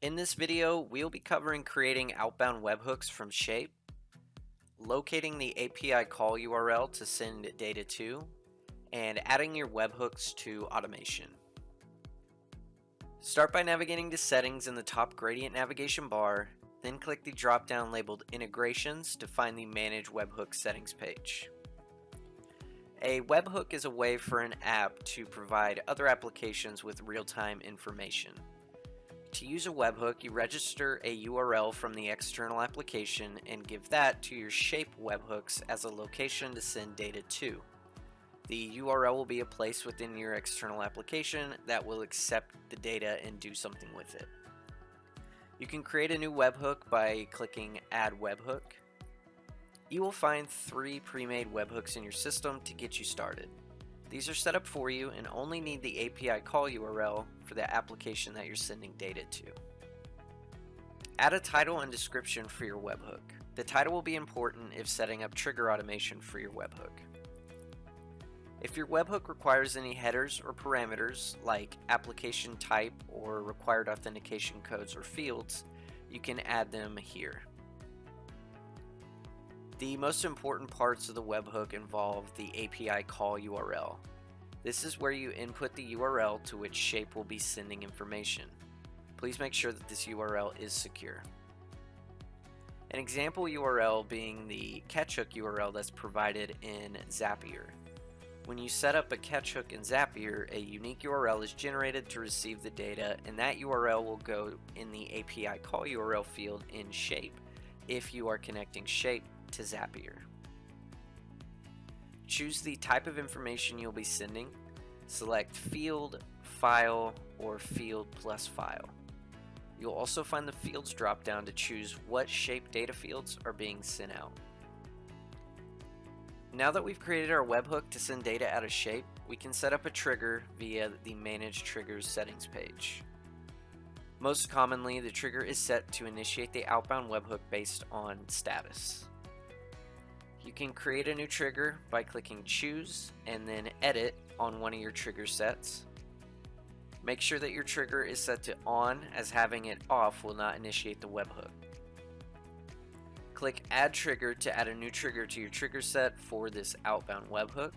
In this video, we'll be covering creating outbound webhooks from Shape, locating the API call URL to send data to, and adding your webhooks to automation. Start by navigating to Settings in the top gradient navigation bar, then click the drop-down labeled Integrations to find the Manage Webhook Settings page. A webhook is a way for an app to provide other applications with real-time information. To use a webhook, you register a URL from the external application and give that to your Shape webhooks as a location to send data to. The URL will be a place within your external application that will accept the data and do something with it. You can create a new webhook by clicking Add Webhook. You will find 3 pre-made webhooks in your system to get you started. These are set up for you and only need the API call URL for the application that you're sending data to. Add a title and description for your webhook. The title will be important if setting up trigger automation for your webhook. If your webhook requires any headers or parameters like application type or required authentication codes or fields, you can add them here. The most important parts of the webhook involve the API call URL. This is where you input the URL to which Shape will be sending information. Please make sure that this URL is secure. An example URL being the catchhook URL that's provided in Zapier. When you set up a catchhook in Zapier, a unique URL is generated to receive the data, and that URL will go in the API call URL field in Shape if you are connecting Shape to Zapier. Choose the type of information you'll be sending. Select Field, File, or Field plus File. You'll also find the Fields drop-down to choose what Shape data fields are being sent out. Now that we've created our webhook to send data out of Shape, we can set up a trigger via the Manage Triggers settings page. Most commonly, the trigger is set to initiate the outbound webhook based on status. You can create a new trigger by clicking Choose and then Edit on one of your trigger sets. Make sure that your trigger is set to On, as having it off will not initiate the webhook. Click Add Trigger to add a new trigger to your trigger set for this outbound webhook.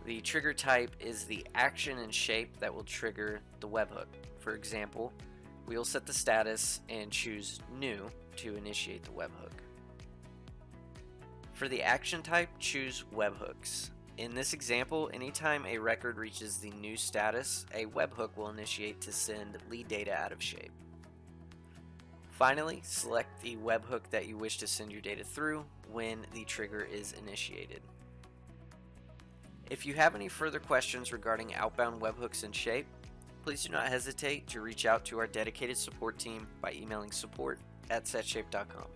The trigger type is the action and shape that will trigger the webhook. For example, we will set the status and choose New to initiate the webhook. For the action type, choose Webhooks. In this example, anytime a record reaches the new status, a webhook will initiate to send lead data out of Shape. Finally, select the webhook that you wish to send your data through when the trigger is initiated. If you have any further questions regarding outbound webhooks in Shape, please do not hesitate to reach out to our dedicated support team by emailing support@setshape.com.